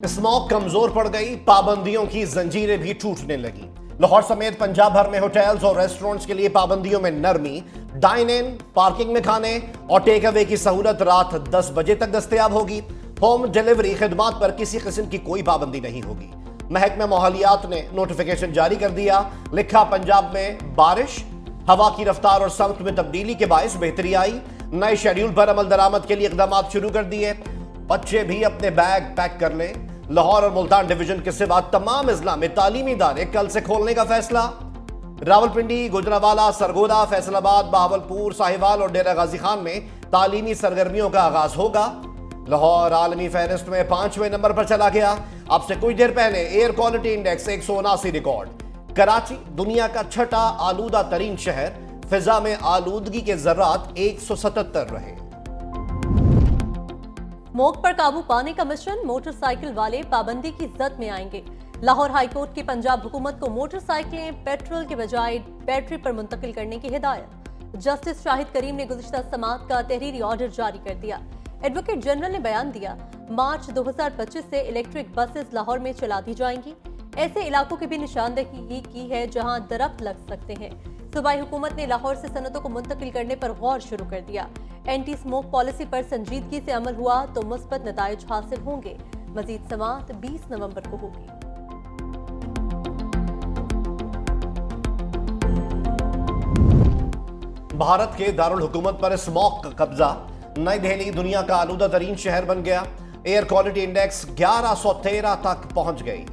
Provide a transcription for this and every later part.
Smog कमजोर पड़ गई, पाबंदियों की जंजीरें भी टूटने लगी। लाहौर समेत पंजाब भर में होटल्स और रेस्टोरेंट्स के लिए पाबंदियों में नरमी। डाइन इन, पार्किंग में खाने और टेक अवे की सहूलत रात 10 बजे तक दस्तयाब होगी। होम डिलीवरी खिदमात पर किसी किस्म की कोई पाबंदी नहीं होगी। महकमा माहौलियात ने नोटिफिकेशन जारी कर दिया। लिखा, पंजाब में बारिश, हवा की रफ्तार और समत में तब्दीली के बायस बेहतरी आई। नए शेड्यूल पर अमल दरामद के लिए इकदाम शुरू कर दिए। बच्चे भी अपने बैग पैक कर लें। लाहौर और मुल्तान डिवीजन के सिवा तमाम अजला में तालीमी इदारे कल से खोलने का फैसला। रावलपिंडी, गुजरावाला, सरगोदा, फैसलाबाद, बहावलपुर, साहिवाल और डेरा गाजी खान में तालीमी सरगर्मियों का आगाज होगा। लाहौर आलमी फहरिस्त में 5वें नंबर पर चला गया। अब से कुछ देर पहले air quality index 179 record. Karachi दुनिया का छठा आलूदा तरीन शहर, फिजा में आलूदगी के जर्रात 177 रहे। स्मोक पर काबू पाने का मिशन, मोटरसाइकिल वाले पाबंदी की जद में आएंगे। लाहौर हाईकोर्ट की पंजाब हुकूमत को मोटरसाइकिलें पेट्रोल के बजाय बैटरी पर मुंतकिल करने की हिदायत। जस्टिस शाहिद करीम ने गुज़िश्ता समात का तहरीरी ऑर्डर जारी कर दिया। एडवोकेट जनरल ने बयान दिया, मार्च 2025 से इलेक्ट्रिक बसेस लाहौर में चला दी जाएंगी। ऐसे इलाकों की भी निशानदेही की है जहां दरख्त लग सकते हैं। सूबाई हुकूमत ने लाहौर से सनतों को मुंतकिल करने पर गौर शुरू कर दिया। एंटी स्मोक पॉलिसी पर संजीदगी से अमल हुआ तो मुस्बत नताइज हासिल होंगे। मजीद समात 20 नवंबर को होगी। भारत के दारुल हुकूमत पर स्मॉग का कब्जा। नई दिल्ली दुनिया का आलूदा तरीन शहर बन गया। एयर क्वालिटी इंडेक्स 1113 तक पहुंच गई।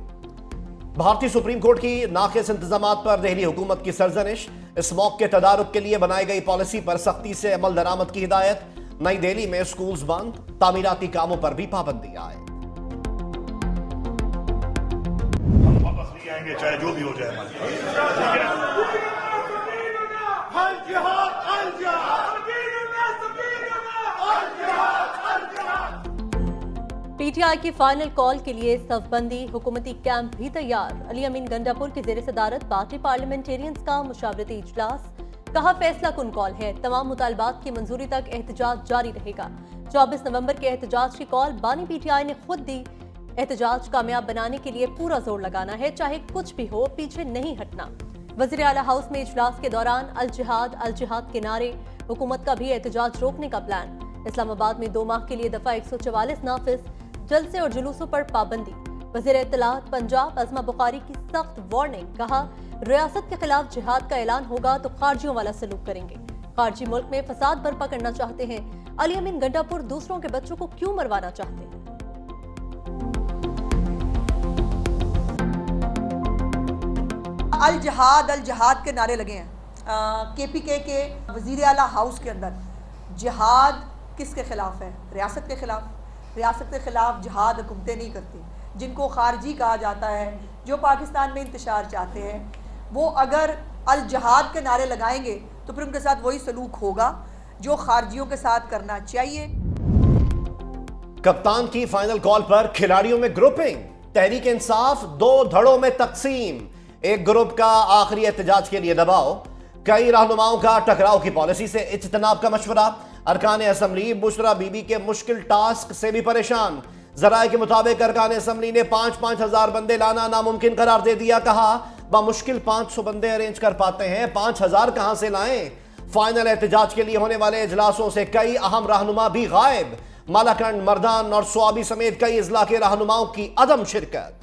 भारतीय सुप्रीम कोर्ट की नाक़िस इंतजामात पर दिल्ली हुकूमत की सरजनिश। स्मॉग के तदारुक के लिए बनाई गई पॉलिसी पर सख्ती से अमल दरामद की हिदायत। नई दिल्ली में स्कूल्स बंद, तामीराती कामों पर भी पाबंदी आए। हम वापस नहीं आएंगे, चाहे जो भी हो जाए हमारे। पीटीआई की फाइनल कॉल के लिए सफबंदी, हुकूमती कैंप भी तैयार। अली अमीन गंडापुर की जेर सदारत पार्टी पार्लियामेंटेरियंस का मुशावरती इजलास। कहा, फैसला कुन कॉल है, तमाम मुतालबात की मंजूरी तक एहतजाज जारी रहेगा। 24 नवंबर के एहतजाज की कॉल बानी पीटीआई ने खुद दी। एहतजाज कामयाब बनाने के लिए पूरा जोर लगाना है, चाहे कुछ भी हो, पीछे नहीं हटना। वज़ीर आला हाउस में इजलास के दौरान अल जिहाद के नारे, हुकूमत का भी एहतजाज रोकने का प्लान। इस्लामाबाद में 2 माह के लिए दफा 144 नाफिज। जलसे और जुलूसों पर पाबंदी। वज़ीर इत्तलात पंजाब अज़मा बुखारी की सख्त वार्निंग। कहा, रियासत के खिलाफ जिहाद का ऐलान होगा तो खारजियों वाला सलूक करेंगे। खारजी मुल्क में फसाद बर्पा करना चाहते हैं। अली अमीन गंडापुर दूसरों के बच्चों को क्यों मरवाना चाहते हैं? अल जिहाद के नारे लगे हैं। केपीके के वज़ीर आला हाउस के अंदर जिहाद किसके खिलाफ है? रियासत के खिलाफ। रियासत के खिलाफ जिहाद हुकूमतें नहीं करती। जिनको खारजी कहा जाता है, जो पाकिस्तान में इंतशार चाहते हैं, वो अगर अल जिहाद के नारे लगाएंगे तो फिर उनके साथ वही सलूक होगा जो खारजियों के साथ करना चाहिए। कप्तान की फाइनल कॉल पर खिलाड़ियों में ग्रुपिंग। तहरीक इंसाफ 2 धड़ों में तकसीम। एक ग्रुप का आखिरी एहतजाज के लिए दबाव। कई रहनुमाओं का टकराव की पॉलिसी से इज्तनाब का मशवरा। अरकान असम्बली बुशरा बीबी के मुश्किल टास्क से भी परेशान। जराए के मुताबिक अरकान असम्बली ने 5-5 हजार बंदे लाना नामुमकिन करार दे दिया। कहा, बामुश्किल 500 बंदे अरेंज कर पाते हैं, 5000 कहां से लाएं। फाइनल एहतजाज के लिए होने वाले इजलासों से कई अहम रहनुमा भी गायब। मालाकंड, मर्दान और स्वाबी समेत कई अजला के रहनुमाओं की अदम शिरकत।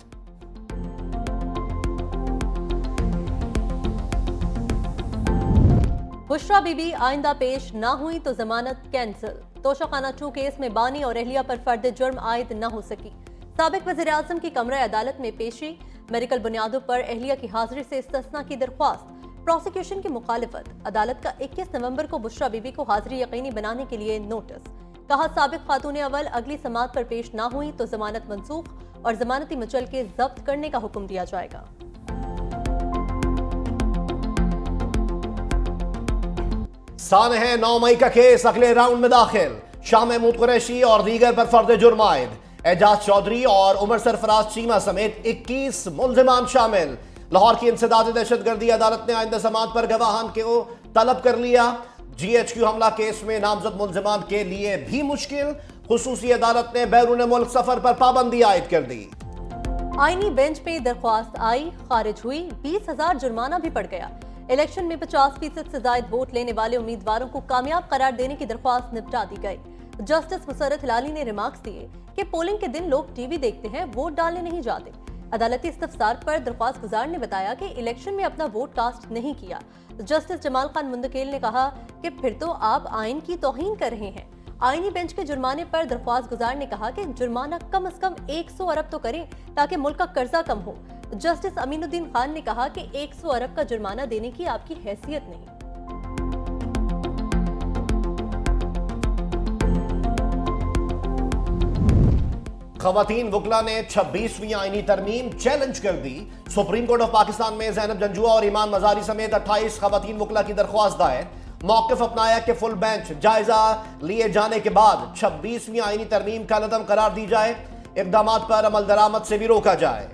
बुशरा बीबी आइंदा पेश ना हुई तो जमानत कैंसिल। तोशाखाना 2 केस में बानी और अहलिया पर फर्द जुर्म आयद न हो सकी। साबिक वज़ीर आज़म की कमरा अदालत में पेशी। मेडिकल बुनियादों पर अहलिया की हाजिरी से इस्तिस्ना की दरख्वास्त। प्रोसिक्यूशन की मुखालिफत। अदालत का 21 नवंबर को बुशरा बीबी को हाजिरी यकीनी बनाने के लिए नोटिस। कहा, साबिक खातून अव्वल अगली समात पर पेश ना हुई तो जमानत मनसूख और जमानती मचल के जब्त करने का हुक्म दिया जाएगा। साने है 9 मई का केस अगले राउंड में दाखिल। शाह महमूद कुरैशी और दीगर पर फर्द जुर्म आयद। एजाज चौधरी और उमर सरफराज चीमा समेत 21 मुल्जिमान शामिल। लाहौर की इंसदाद दहशतगर्दी अदालत ने आइंदा समात पर गवाहान को तलब कर लिया। GHQ हमला केस में नामजद मुल्जिमान के लिए भी मुश्किल। खुसूसी अदालत ने बैरून मुल्क सफर पर पाबंदी आयद कर दी। आईनी बेंच पे दरख्वास्त आई, खारिज हुई, 20,000 जुर्माना भी पड़ गया। इलेक्शन में 50% से ज्यादा वोट लेने वाले उम्मीदवारों को कामयाब करार देने की दरख्वास्त निपटा दी गई। जस्टिस मुसर्रत हिलाली ने रिमार्क्स दिए कि पोलिंग के दिन लोग टीवी देखते हैं, वोट डालने नहीं जाते। अदालती इस्तफसार पर दरख्वास्त गुजार ने बताया कि इलेक्शन में अपना वोट कास्ट नहीं किया। जस्टिस जमाल खान मुंतकिल ने कहा कि फिर तो आप आइन की तौहीन कर रहे हैं। आईनी बेंच के जुर्माने पर दरख्वास्त गुजार ने कहा कि जुर्माना कम से कम 100 अरब तो करें ताकि मुल्क का कर्जा कम हो। जस्टिस अमीनुद्दीन खान ने कहा कि 100 अरब का जुर्माना देने की आपकी हैसियत नहीं। खवातीन वकला ने 26वीं आईनी तरमीम चैलेंज कर दी। सुप्रीम कोर्ट ऑफ पाकिस्तान में ज़ैनब जंजुआ और ईमान मजारी समेत 28 खवातीन वकला की दरख्वास्त दायर। मौक़िफ़ अपनाया कि फुल बेंच जायजा लिए जाने के बाद 26वीं आईनी तरमीम का लदम करार दी जाए, इक़दामात पर अमल दरामद से भी रोका जाए।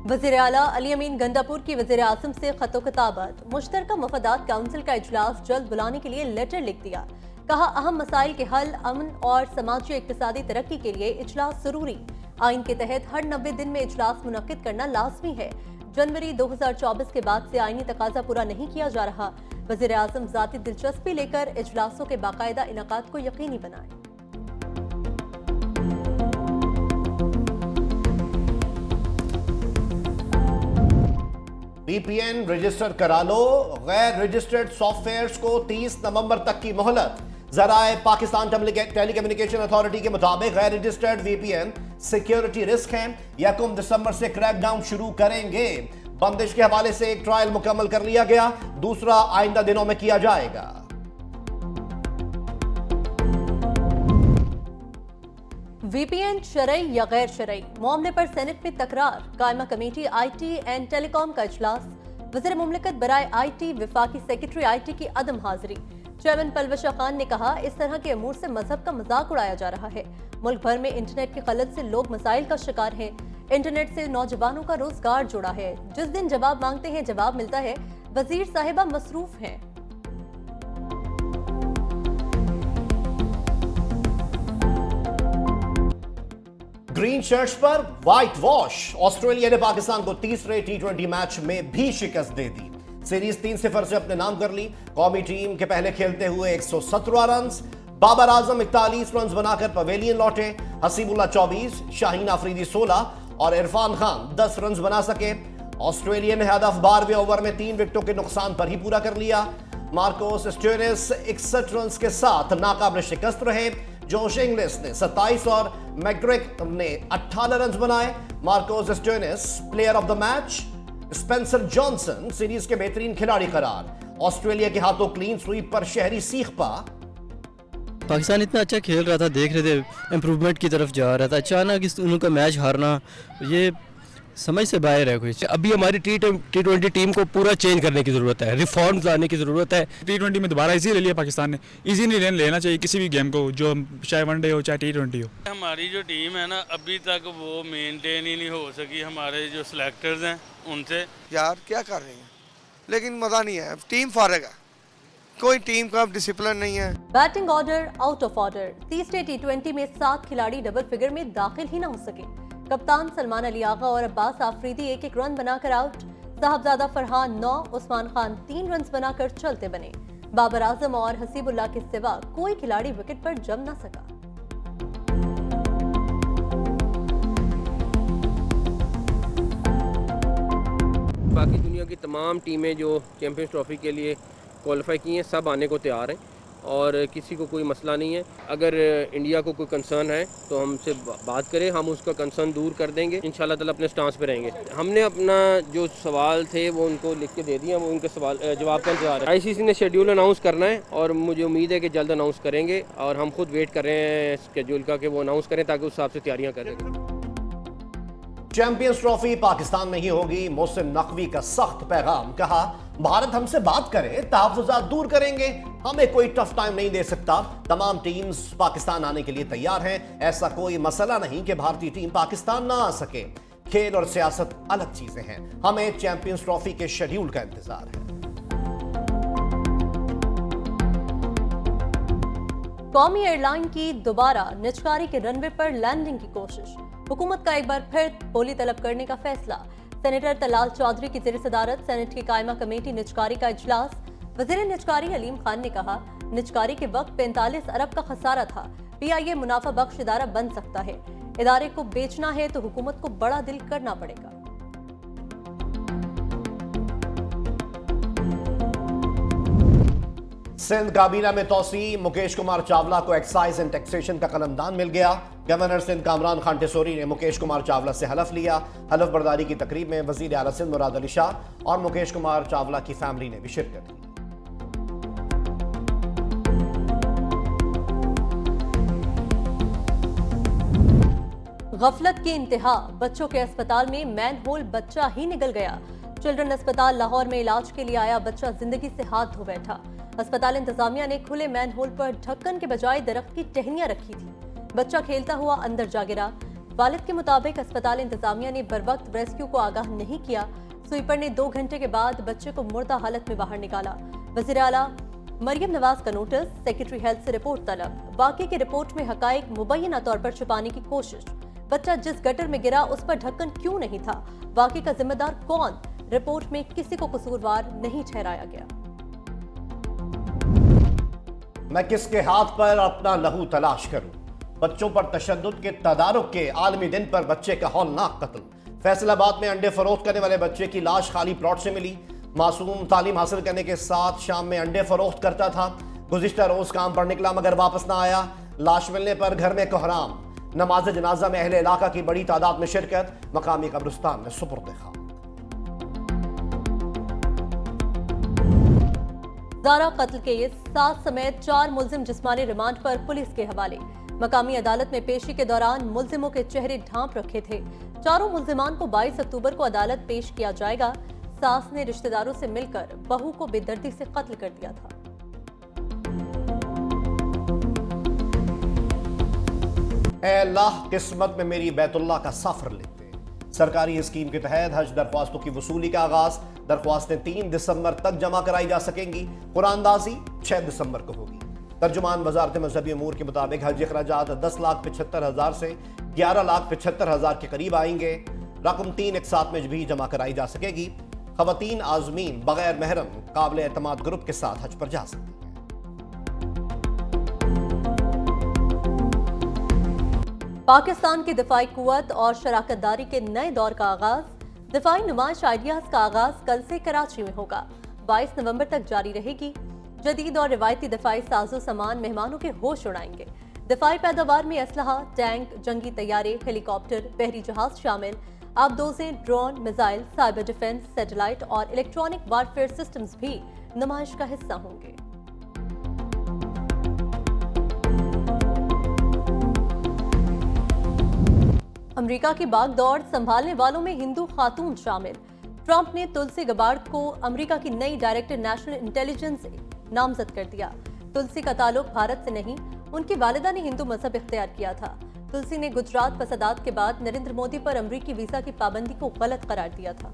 वज़ीर आला अली अमीन गंडापुर की वज़ीर आज़म से खतो खिताबत। मुश्तरका मफादात काउंसिल का इजलास जल्द बुलाने के लिए लेटर लिख दिया। कहा अहम मसाइल के हल, अमन और समाजी इक्तिसादी तरक्की के लिए इजलास जरूरी। आइन के तहत हर 90 दिन में इजलास मुनक्किद करना लाजमी है। जनवरी 2024 के बाद से आइनी तकाजा पूरा नहीं किया जा रहा। वज़ीर आज़म ज़ाती दिलचस्पी लेकर इजलासों के बाकायदा इनकाद को यकीनी बनाएं। VPN रजिस्टर करा लो, गैर रजिस्टर्ड सॉफ्टवेयर्स को 30 नवंबर तक की मोहलत। ज़राए पाकिस्तान टेलीकम्युनिकेशन अथॉरिटी के मुताबिक गैर रजिस्टर्ड VPN सिक्योरिटी रिस्क हैं। 1 दिसंबर से क्रैकडाउन शुरू करेंगे। बंदिश के हवाले से एक ट्रायल मुकम्मल कर लिया गया, दूसरा आइंदा दिनों में किया जाएगा। VPN शरई या गैर शरई मामले पर सेनेट में तकरार। कायमा कमेटी IT एंड टेलीकॉम का इजलास। वज़ीर मुमलिकत बराए IT वफाकी सेक्रेटरी IT की अदम हाजिरी। चेयरमैन पलवशा खान ने कहा इस तरह के अमूर से मजहब का मजाक उड़ाया जा रहा है। मुल्क भर में इंटरनेट की खलत से लोग मसाइल का शिकार हैं। इंटरनेट से नौजवानों का रोजगार जुड़ा है। जिस दिन जवाब मांगते हैं जवाब मिलता है। वजीर साहिबा मसरूफ हैं। ग्रीन शर्ट्स पर व्हाइट वॉश। ऑस्ट्रेलिया ने पाकिस्तान को तीसरे T20 मैच में भी शिकस्त दे दी। सीरीज 3-0 से अपने नाम कर ली। कौमी टीम के पहले खेलते हुए 117 रन, बाबर आजम 41 रन बनाकर पवेलियन लौटे। हसीबुल्लाह 24, शाहीन आफरीदी 16 और इरफान खान 10 रन बना सके। ऑस्ट्रेलिया ने हदफ 12वें ओवर में 3 विकेटों के नुकसान पर ही पूरा कर लिया। मार्कोस स्टोइनिस 61 रन के साथ नाकाबिल शिकस्त रहे। जोश इंग्लिस ने 27 और मैग्रेक ने 18 रन बनाए। Marcos Stoinis player of the match. Spencer Johnson series के बेहतरीन खिलाड़ी करार। ऑस्ट्रेलिया के हाथों क्लीन स्वीप पर शहरी सीख पा। पाकिस्तान इतना अच्छा खेल रहा था, देख रहे थे इम्प्रूवमेंट की तरफ जा रहा था, अचानक उनका मैच हारना ये समझ से बाहर है। कुछ अभी हमारी T20 टीम को पूरा चेंज करने की ज़रूरत है, रिफॉर्म्स लाने की ज़रूरत है। T20 में दोबारा इजी ले लिया पाकिस्तान ने, इजी नहीं लेना चाहिए किसी भी गेम को, जो चाहे वनडे हो चाहे T20 हो। हमारी जो टीम है ना अभी तक वो मेंटेन ही नहीं हो सकी हमारे जो सिलेक्टर्स हैं उनसे। यार क्या कर रहे हैं, लेकिन मज़ा नहीं है, टीम फारग है, कोई टीम का डिसिप्लिन नहीं है। Batting order out of order. तीसरे T20 में 7 खिलाड़ी डबल फिगर में दाखिल ही ना हो सके। कप्तान सलमान अली आगा और अब्बास आफरीदी 1-1 रन बनाकर आउट। साहबजादा फरहान 9, उस्मान खान 3 रन बनाकर चलते बने। बाबर आजम और हसीबुल्लाह के सिवा कोई खिलाड़ी विकेट पर जम ना सका। बाकी दुनिया की तमाम टीमें जो चैंपियंस ट्रॉफी के लिए क्वालिफाई की हैं सब आने को तैयार हैं और किसी को कोई मसला नहीं है। अगर इंडिया को कोई कंसर्न है तो हमसे बात करें, हम उसका कंसर्न दूर कर देंगे। इंशाल्लाह ताला अपने स्टांस पे रहेंगे। हमने अपना जो सवाल थे वो उनको लिख के दे दिया, वो उनके सवाल जवाब का इंतजार है। ICC ने शेड्यूल अनाउंस करना है और मुझे उम्मीद है कि जल्द अनाउंस करेंगे और हम खुद वेट कर रहे हैं शेड्यूल का कि वो अनाउंस करें ताकि उस हिसाब से तैयारियाँ करें। चैंपियंस ट्रॉफी पाकिस्तान में ही होगी। मोहसिन नकवी का सख्त पैगाम। कहा भारत हमसे बात करे, तहफ़्फ़ुज़ात दूर करेंगे, हमें कोई टफ टाइम नहीं दे सकता। तमाम टीम्स पाकिस्तान आने के लिए तैयार हैं। ऐसा कोई मसला नहीं कि भारतीय टीम पाकिस्तान ना आ सके। खेल और सियासत अलग चीजें हैं। हमें चैंपियंस ट्रॉफी के शेड्यूल का इंतजार है। कौमी एयरलाइन की दोबारा निजकारी के रनवे पर लैंडिंग की कोशिश। हुकूमत का एक बार फिर बोली तलब करने का फैसला। सेनेटर तलाल चौधरी की ज़ेर सदारत सेनेट की कायमा कमेटी निजकारी का इजलास। वज़ीर निजकारी अलीम खान ने कहा, निजकारी के वक्त 45 अरब का खसारा था। PIA मुनाफा बख्श इदारा बन सकता है। इदारे को बेचना है तो हुकूमत को बड़ा दिल करना पड़ेगा। सिंध काबीना में तोसी, मुकेश कुमार चावला को एक्साइज एंड टैक्सेशन का कलमदान मिल गया। गवर्नर सिंध कामरान खान टेसोरी ने मुकेश कुमार चावला से हलफ लिया। हलफ बर्दारी की तकरीब में वजीर आला सिंध मुराद अली शाह और मुकेश कुमार चावला की फैमिली ने भी शिरकत की। गफलत की इंतहा, बच्चों के अस्पताल में मैनहोल बच्चा ही निगल गया। चिल्ड्रन अस्पताल लाहौर में इलाज के लिए आया बच्चा जिंदगी से हाथ धो बैठा। अस्पताल इंतजामिया ने खुले मैनहोल पर ढक्कन के बजाय दरख्त की टहनियां रखी थी। बच्चा खेलता हुआ अंदर जा गिरा। वालिद के मुताबिक अस्पताल इंतजामिया ने बरवक्त रेस्क्यू को आगाह नहीं किया। स्वीपर ने 2 घंटे के बाद बच्चे को मुर्दा हालत में बाहर निकाला। वज़ीर आला मरियम नवाज का नोटिस, सेक्रेटरी हेल्थ से रिपोर्ट तलब। वाकये की रिपोर्ट में हकाइक मुबैना तौर पर छुपाने की कोशिश। बच्चा जिस गटर में गिरा उस पर ढक्कन क्यों नहीं था? वाकये का जिम्मेदार कौन? रिपोर्ट में किसी को कसूरवार नहीं ठहराया गया। मैं किसके हाथ पर अपना लहू तलाश करूं? बच्चों पर तशद्दुद के तदारुक के आलमी दिन पर बच्चे का हौलनाक कत्ल। फैसलाबाद में अंडे फरोख्त करने वाले बच्चे की लाश खाली प्लॉट से मिली। मासूम तालीम हासिल करने के साथ शाम में अंडे फरोख्त करता था। गुज़िश्ता रोज काम पर निकला मगर वापस ना आया। लाश मिलने पर घर में कोहराम। नमाज जनाजा में अहले इलाका की बड़ी तादाद में शिरकत। मकामी कब्रिस्तान में सुपुर्द खाक। ज़ारा कत्ल केस, 7 समेत 4 मुल्जिम जिस्मानी रिमांड पर पुलिस के हवाले। मकामी अदालत में पेशी के दौरान मुल्जिमों के चेहरे ढांप रखे थे। चारों मुल्जिमान को 22 अक्टूबर को अदालत पेश किया जाएगा। सास ने रिश्तेदारों से मिलकर बहू को बेदर्दी से कत्ल कर दिया था। ऐ अल्लाह, किस्मत में मेरी बैतुल्लाह का सफर लिख दे। सरकारी स्कीम के तहत हज दरख्वास्तों की वसूली का आगाज। दरख्वास्तें 3 दिसंबर तक जमा कराई जा सकेंगी। कुरानदाजी 6 दिसंबर को होगी। तर्जुमान वजारत मजहबी अमूर के मुताबिक हज अखराजात 10,75,000 से 11,75,000 के करीब आएंगे। रकम 3 एक साथ में भी जमा कराई जा सकेगी। खवातीन आजमीन बगैर महरम काबिल एतमाद ग्रुप के साथ हज पर जा सकती हैं। पाकिस्तान की दिफाई कुव्वत और शराकतदारी के नए दौर का आगाज। दिफाई नुमाइश आइडियाज का आगाज कल से कराची में होगा। 22 नवंबर तक जारी रहेगी। जदीद और रिवायती दिफाई साजो सामान मेहमानों के होश उड़ाएंगे। दिफाई पैदावार में असलहा, टैंक, जंगी तैयारे, हेलीकॉप्टर, बहरी जहाज शामिल। आबदोजें, drone, missile, cyber defence, satellite और इलेक्ट्रॉनिक वारफेयर सिस्टम्स भी नुमाइश का हिस्सा होंगे। अमेरिका की बागडोर संभालने वालों में हिंदू खातून शामिल। ट्रंप ने तुलसी गबार्ड को अमेरिका की नई डायरेक्टर नेशनल इंटेलिजेंस नामजद कर दिया। तुलसी का ताल्लुक भारत से नहीं, उनकी वालिदा ने हिंदू मजहब इख्तियार किया था। तुलसी ने गुजरात फसादात के बाद नरेंद्र मोदी पर अमेरिकी वीजा की पाबंदी को गलत करार दिया था।